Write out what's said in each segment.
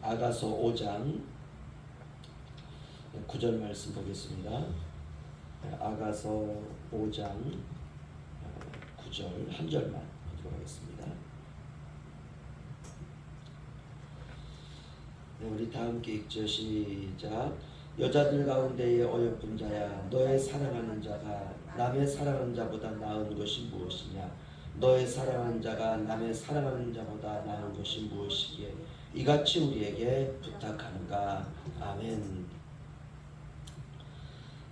아가서 5장 9절 말씀 보겠습니다. 아가서 5장 9절 한 절만 보도록 하겠습니다. 우리 다 함께 읽죠. 시작. 여자들 가운데의 어여쁜 자야, 너의 사랑하는 자가 남의 사랑하는 자보다 나은 것이 무엇이냐? 너의 사랑하는 자가 남의 사랑하는 자보다 나은 것이 무엇이기에 이같이 우리에게 부탁하는가? 아멘.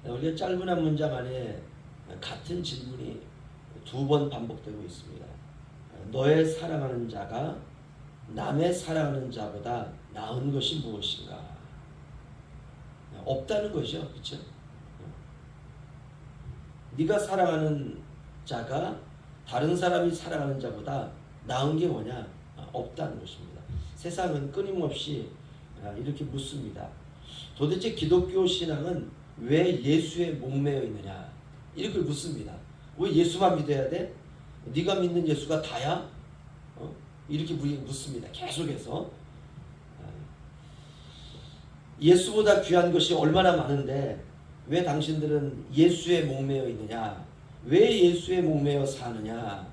우리가 짧은 한 문장 안에 같은 질문이 두 번 반복되고 있습니다. 너의 사랑하는 자가 남의 사랑하는 자보다 나은 것이 무엇인가? 없다는 것이죠. 그렇죠? 네가 사랑하는 자가 다른 사람이 사랑하는 자보다 나은 게 뭐냐? 없다는 것입니다. 세상은 끊임없이 이렇게 묻습니다. 도대체 기독교 신앙은 왜 예수에 목매어 있느냐? 이렇게 묻습니다. 왜 예수만 믿어야 돼? 네가 믿는 예수가 다야? 이렇게 묻습니다. 계속해서. 예수보다 귀한 것이 얼마나 많은데 왜 당신들은 예수에 목매어 있느냐? 왜 예수에 목매어 사느냐?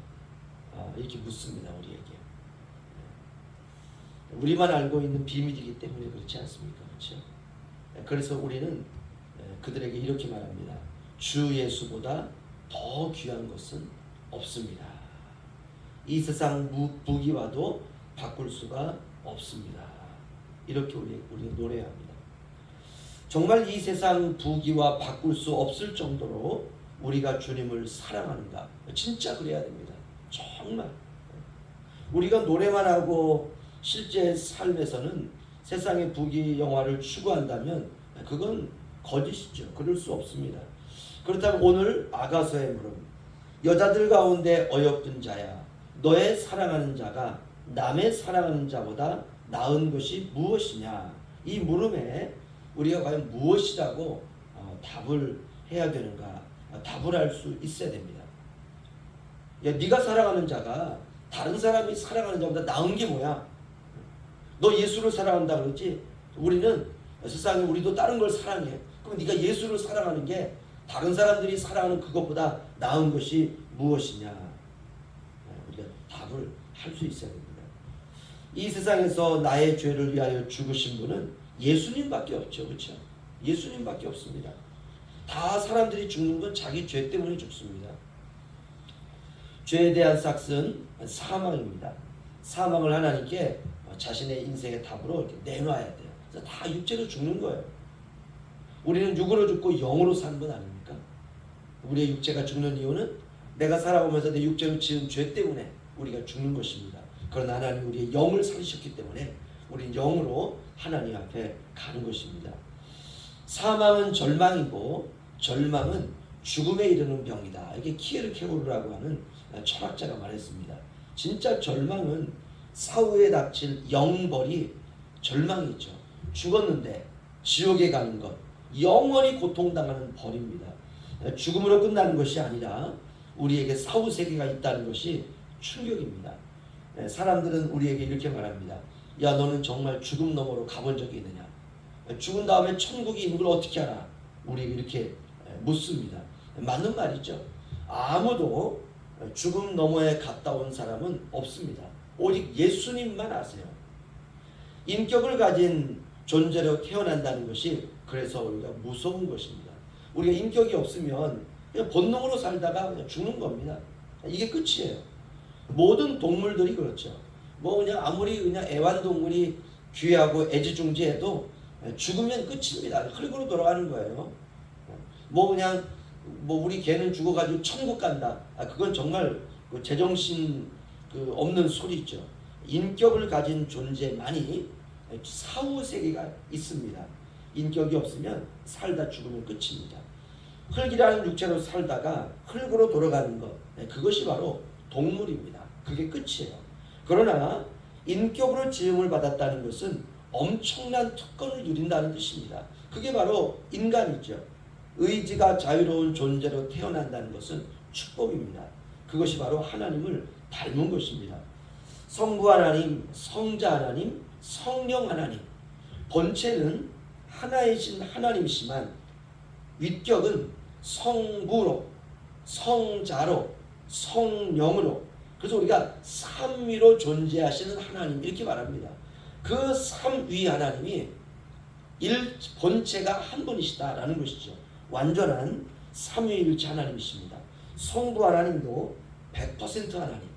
이렇게 묻습니다. 우리에게. 우리만 알고 있는 비밀이기 때문에 그렇지 않습니까? 그렇죠? 그래서 우리는 그들에게 이렇게 말합니다. 주 예수보다 더 귀한 것은 없습니다. 이 세상 무기와도 바꿀 수가 없습니다. 이렇게 우리는 노래합니다. 정말 이 세상 부귀와 바꿀 수 없을 정도로 우리가 주님을 사랑하는가? 진짜 그래야 됩니다. 정말. 우리가 노래만 하고 실제 삶에서는 세상의 부귀 영화를 추구한다면 그건 거짓이죠. 그럴 수 없습니다. 그렇다면 오늘 아가서의 물음, 여자들 가운데 어여쁜 자야, 너의 사랑하는 자가 남의 사랑하는 자보다 나은 것이 무엇이냐? 이 물음에 우리가 과연 무엇이라고 답을 해야 되는가? 답을 할 수 있어야 됩니다. 야, 네가 사랑하는 자가 다른 사람이 사랑하는 자보다 나은 게 뭐야? 너 예수를 사랑한다 그러지? 우리는 세상에 우리도 다른 걸 사랑해. 그럼 네가 예수를 사랑하는 게 다른 사람들이 사랑하는 그것보다 나은 것이 무엇이냐? 우리가 답을 할 수 있어야 됩니다. 이 세상에서 나의 죄를 위하여 죽으신 분은 예수님밖에 없죠. 그렇죠? 예수님밖에 없습니다. 다 사람들이 죽는 건 자기 죄 때문에 죽습니다. 죄에 대한 삭은 사망입니다. 사망을 하나님께 자신의 인생의 답으로 이렇게 내놔야 돼요. 그래서 다 육체로 죽는 거예요. 우리는 육으로 죽고 영으로 사는 건 아닙니까? 우리의 육체가 죽는 이유는 내가 살아오면서 내 육체로 지은 죄 때문에 우리가 죽는 것입니다. 그러나 하나님 우리의 영을 살리셨기 때문에 우리는 영으로 하나님 앞에 가는 것입니다. 사망은 절망이고 절망은 죽음에 이르는 병이다. 이게 키에르케고르라고 하는 철학자가 말했습니다. 진짜 절망은 사후에 닥칠 영벌이 절망이죠. 죽었는데 지옥에 가는 것, 영원히 고통당하는 벌입니다. 죽음으로 끝나는 것이 아니라 우리에게 사후 세계가 있다는 것이 충격입니다. 사람들은 우리에게 이렇게 말합니다. 야, 너는 정말 죽음 너머로 가본 적이 있느냐? 죽은 다음에 천국이 있는 걸 어떻게 알아? 우리에게 이렇게 묻습니다. 맞는 말이죠. 아무도 죽음 너머에 갔다 온 사람은 없습니다. 오직 예수님만 아세요. 인격을 가진 존재로 태어난다는 것이 그래서 우리가 무서운 것입니다. 우리가 인격이 없으면 그냥 본능으로 살다가 그냥 죽는 겁니다. 이게 끝이에요. 모든 동물들이 그렇죠. 뭐 그냥 아무리 그냥 애완동물이 귀하고 애지중지해도 죽으면 끝입니다. 흙으로 돌아가는 거예요. 뭐 그냥 뭐 우리 개는 죽어가지고 천국 간다. 그건 정말 그 제정신 없는 소리죠. 인격을 가진 존재만이 사후 세계가 있습니다. 인격이 없으면 살다 죽으면 끝입니다. 흙이라는 육체로 살다가 흙으로 돌아가는 것, 그것이 바로 동물입니다. 그게 끝이에요. 그러나 인격으로 지음을 받았다는 것은 엄청난 특권을 누린다는 뜻입니다. 그게 바로 인간이죠. 의지가 자유로운 존재로 태어난다는 것은 축복입니다. 그것이 바로 하나님을 닮은 것입니다. 성부 하나님, 성자 하나님, 성령 하나님, 본체는 하나이신 하나님이시만 윗격은 성부로, 성자로, 성령으로, 그래서 우리가 삼위로 존재하시는 하나님 이렇게 말합니다. 그 삼위 하나님이 본체가 한 분이시다라는 것이죠. 완전한 삼위일체 하나님이십니다. 성부 하나님도 100% 하나님,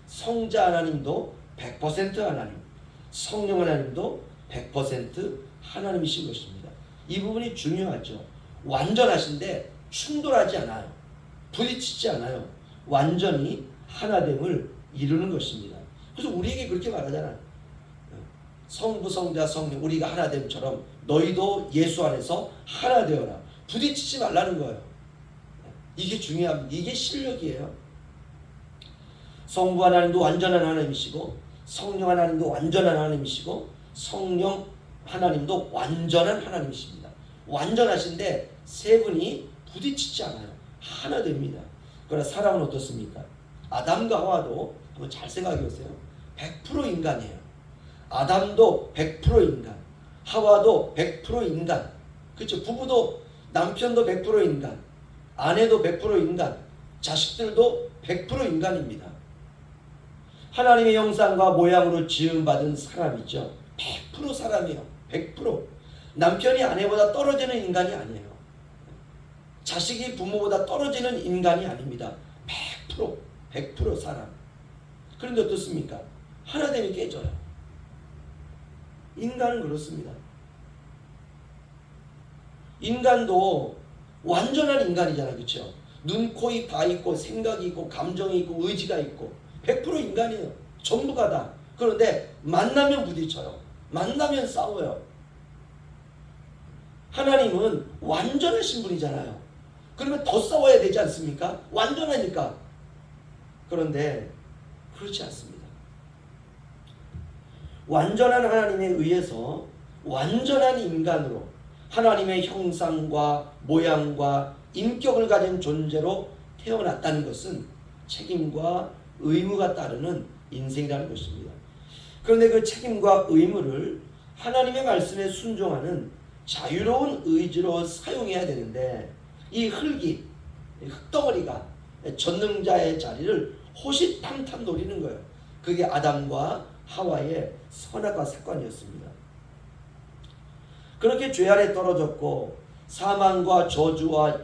성자 하나님도 100% 하나님, 성령 하나님도 100% 하나님이신 것입니다. 이 부분이 중요하죠. 완전하신데 충돌하지 않아요. 부딪히지 않아요. 완전히 하나됨을 이루는 것입니다. 그래서 우리에게 그렇게 말하잖아요. 성부, 성자, 성령 우리가 하나됨처럼 너희도 예수 안에서 하나 되어라. 부딪히지 말라는 거예요. 이게 중요합니다. 이게 실력이에요. 성부 하나님도 완전한 하나님이시고, 성령 하나님도 완전한 하나님이시고, 성령 하나님도 완전한 하나님이십니다. 완전하신데 세 분이 부딪히지 않아요. 하나 됩니다. 그러나 사람은 어떻습니까? 아담과 하와도 한번 잘 생각해 보세요. 100% 인간이에요. 아담도 100% 인간, 하와도 100% 인간. 그렇죠? 부부도 남편도 100% 인간, 아내도 100% 인간, 자식들도 100% 인간입니다. 하나님의 형상과 모양으로 지음받은 사람이죠. 100% 사람이에요. 100%. 남편이 아내보다 떨어지는 인간이 아니에요. 자식이 부모보다 떨어지는 인간이 아닙니다. 100% 사람. 그런데 어떻습니까? 하나됨이 깨져요. 인간은 그렇습니다. 인간도 완전한 인간이잖아요. 그렇죠? 눈, 코, 입 다 있고 생각이 있고 감정이 있고 의지가 있고 100% 인간이에요. 전부가 다. 그런데 만나면 부딪혀요. 만나면 싸워요. 하나님은 완전하신 분이잖아요. 그러면 더 싸워야 되지 않습니까? 완전하니까. 그런데 그렇지 않습니다. 완전한 하나님에 의해서 완전한 인간으로 하나님의 형상과 모양과 인격을 가진 존재로 태어났다는 것은 책임과 의무가 따르는 인생이라는 것입니다. 그런데 그 책임과 의무를 하나님의 말씀에 순종하는 자유로운 의지로 사용해야 되는데 이 흙덩어리가 전능자의 자리를 호시탐탐 노리는 거예요. 그게 아담과 하와의 선악과 사건이었습니다. 그렇게 죄 아래 떨어졌고 사망과 저주와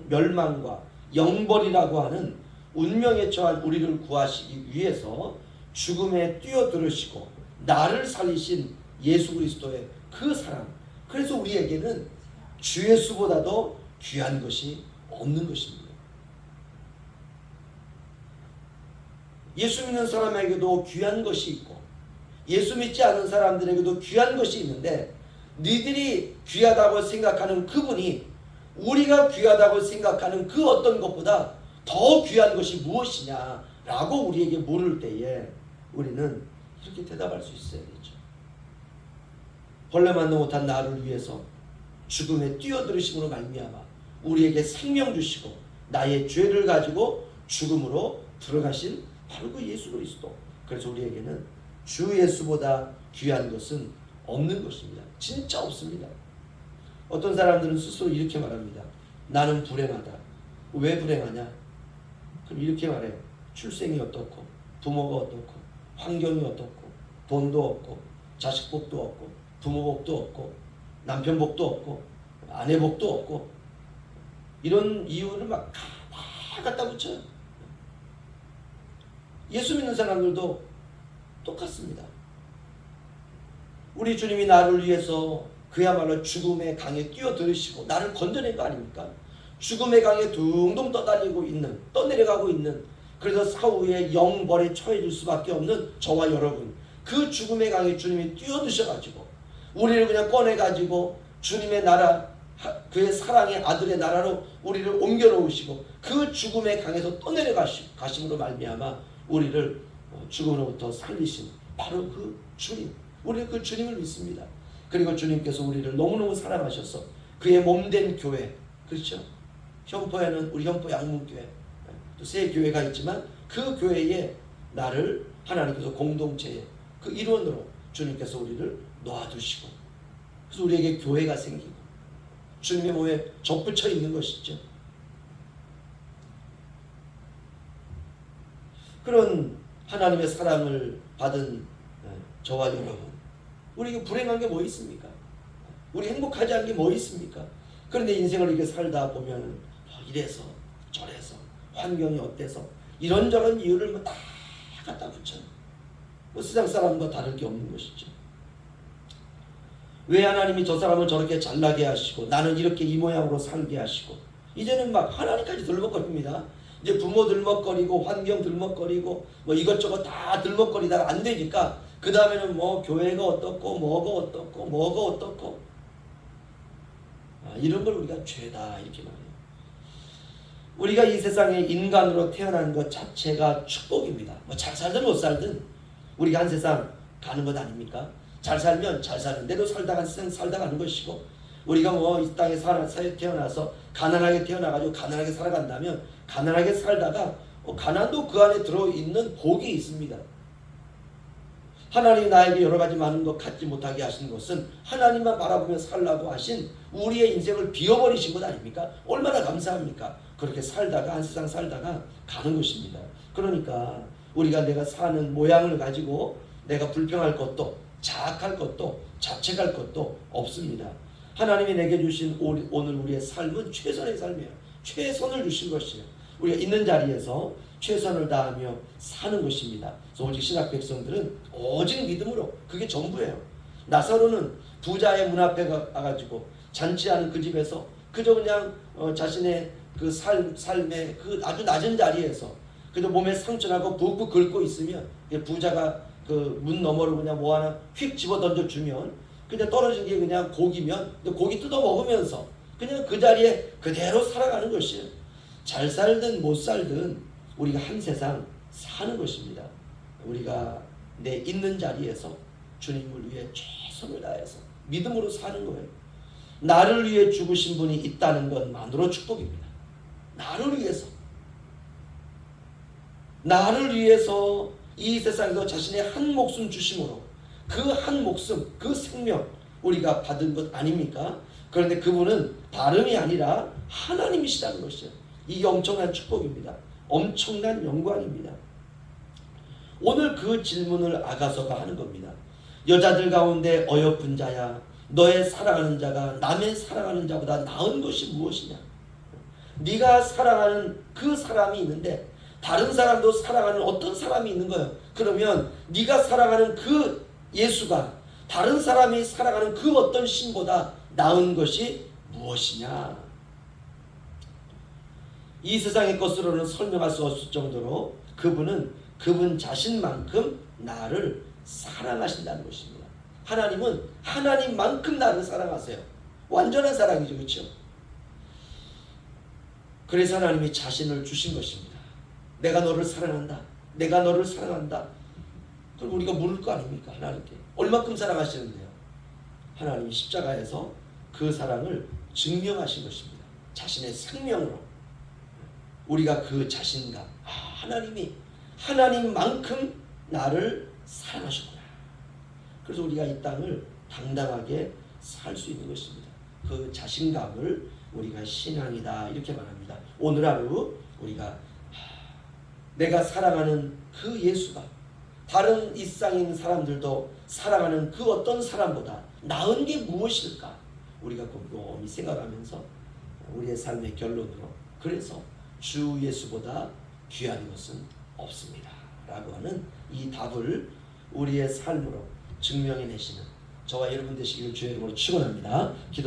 멸망과 영벌이라고 하는 운명에 처한 우리를 구하시기 위해서 죽음에 뛰어들으시고 나를 살리신 예수 그리스도의 그 사랑, 그래서 우리에게는 주 예수보다도 귀한 것이 없는 것입니다. 예수 믿는 사람에게도 귀한 것이 있고 예수 믿지 않은 사람들에게도 귀한 것이 있는데 너희들이 귀하다고 생각하는 그분이 우리가 귀하다고 생각하는 그 어떤 것보다 더 귀한 것이 무엇이냐라고 우리에게 물을 때에 우리는 이렇게 대답할 수 있어야겠죠. 벌레만도 못한 나를 위해서 죽음에 뛰어들으심으로 말미암아 우리에게 생명 주시고 나의 죄를 가지고 죽음으로 들어가신 바로 그 예수 그리스도. 그래서 우리에게는 주 예수보다 귀한 것은 없는 것입니다. 진짜 없습니다. 어떤 사람들은 스스로 이렇게 말합니다. 나는 불행하다. 왜 불행하냐? 그럼 이렇게 말해요. 출생이 어떻고 부모가 어떻고 환경이 어떻고 돈도 없고 자식 복도 없고 부모 복도 없고 남편 복도 없고 아내 복도 없고 이런 이유를 막 다 갖다 붙여요. 예수 믿는 사람들도 똑같습니다. 우리 주님이 나를 위해서 그야말로 죽음의 강에 뛰어들으시고 나를 건져낸 거 아닙니까? 죽음의 강에 둥둥 떠내려가고 있는 그래서 사후에 영벌에 처해질 수밖에 없는 저와 여러분, 그 죽음의 강에 주님이 뛰어드셔가지고 우리를 그냥 꺼내가지고 주님의 나라, 그의 사랑의 아들의 나라로 우리를 옮겨놓으시고 그 죽음의 강에서 떠내려가심으로 말미암아 우리를 죽음으로부터 살리신 바로 그 주님, 우리는 그 주님을 믿습니다. 그리고 주님께서 우리를 너무너무 사랑하셔서 그의 몸된 교회, 그렇죠? 현포에는 우리 현포 양문교회 또 세 교회가 있지만 그 교회에 나를 하나님께서 공동체의 그 일원으로 주님께서 우리를 놓아두시고, 그래서 우리에게 교회가 생기고 주님의 몸에 접붙여 있는 것이죠. 그런 하나님의 사랑을 받은 저와 여러분, 우리 불행한 게 뭐 있습니까? 우리 행복하지 않은 게 뭐 있습니까? 그런데 인생을 이렇게 살다 보면 이래서 저래서 환경이 어때서 이런저런 이유를 다 갖다 붙여요. 세상 사람과 다를 게 없는 것이죠. 왜 하나님이 저 사람을 저렇게 잘나게 하시고 나는 이렇게 이 모양으로 살게 하시고, 이제는 막 하나님까지 들먹거립니다. 이제 부모 들먹거리고 환경 들먹거리고 뭐 이것저것 다 들먹거리다가 안 되니까 그 다음에는 뭐 교회가 어떻고 뭐가 어떻고 뭐가 어떻고, 이런 걸 우리가 죄다 이렇게 말해요. 우리가 이 세상에 인간으로 태어난 것 자체가 축복입니다. 뭐 잘 살든 못 살든 우리가 한 세상 가는 것 아닙니까? 잘 살면 잘 사는 대로 살다 가는 것이고, 우리가 뭐 이 땅에 태어나서 가난하게 태어나가지고 가난하게 살아간다면 가난하게 살다가 가난도 그 안에 들어있는 복이 있습니다. 하나님이 나에게 여러 가지 많은 것 갖지 못하게 하신 것은 하나님만 바라보며 살라고 하신 우리의 인생을 비워버리신 것 아닙니까? 얼마나 감사합니까? 그렇게 살다가 한 세상 살다가 가는 것입니다. 그러니까 우리가 내가 사는 모양을 가지고 내가 불평할 것도 자학할 것도 자책할 것도 없습니다. 하나님이 내게 주신 오늘 우리의 삶은 최선의 삶이에요. 최선을 주신 것이에요. 우리가 있는 자리에서 최선을 다하며 사는 것입니다. 그래서 오직 신학 백성들은 오직 믿음으로, 그게 전부예요. 나사로는 부자의 문 앞에 가가지고 잔치하는 그 집에서 그저 그냥 자신의 그 삶의 그 아주 낮은 자리에서 그저 몸에 상처나고 푹푹 긁고 있으면 부자가 그 문 너머로 그냥 뭐 하나 휙 집어 던져 주면 그냥 떨어진 게 그냥 고기면 고기 뜯어 먹으면서 그냥 그 자리에 그대로 살아가는 것이에요. 잘 살든 못 살든 우리가 한 세상 사는 것입니다. 우리가 내 있는 자리에서 주님을 위해 최선을 다해서 믿음으로 사는 거예요. 나를 위해 죽으신 분이 있다는 것만으로 축복입니다. 나를 위해서 이 세상에서 자신의 한 목숨 주심으로 그 한 목숨, 그 생명 우리가 받은 것 아닙니까? 그런데 그분은 다름이 아니라 하나님이시다는 것이죠. 이게 엄청난 축복입니다. 엄청난 영광입니다. 오늘 그 질문을 아가서가 하는 겁니다. 여자들 가운데 어여쁜 자야, 너의 사랑하는 자가 남의 사랑하는 자보다 나은 것이 무엇이냐? 네가 사랑하는 그 사람이 있는데 다른 사람도 사랑하는 어떤 사람이 있는 거예요. 그러면 네가 사랑하는 그 예수가 다른 사람이 사랑하는 그 어떤 신보다 나은 것이 무엇이냐? 이 세상의 것으로는 설명할 수 없을 정도로 그분 자신만큼 나를 사랑하신다는 것입니다. 하나님은 하나님만큼 나를 사랑하세요. 완전한 사랑이죠. 그렇죠? 그래서 하나님이 자신을 주신 것입니다. 내가 너를 사랑한다. 내가 너를 사랑한다. 그럼 우리가 물을 거 아닙니까? 하나님께. 얼마큼 사랑하시는데요? 하나님이 십자가에서 그 사랑을 증명하신 것입니다. 자신의 생명으로. 우리가 그 자신감, 하나님이 하나님만큼 나를 사랑하셨구나. 그래서 우리가 이 땅을 당당하게 살 수 있는 것입니다. 그 자신감을 우리가 신앙이다 이렇게 말합니다. 오늘 하루 우리가 내가 사랑하는 그 예수가 다른 이 세상에 있는 사람들도 사랑하는 그 어떤 사람보다 나은 게 무엇일까? 우리가 곰곰이 생각하면서 우리의 삶의 결론으로 그래서 주 예수보다 귀한 것은 없습니다 라고 하는 이 답을 우리의 삶으로 증명해내시는 저와 여러분 되시기를 주의 이름으로 축원합니다. 기도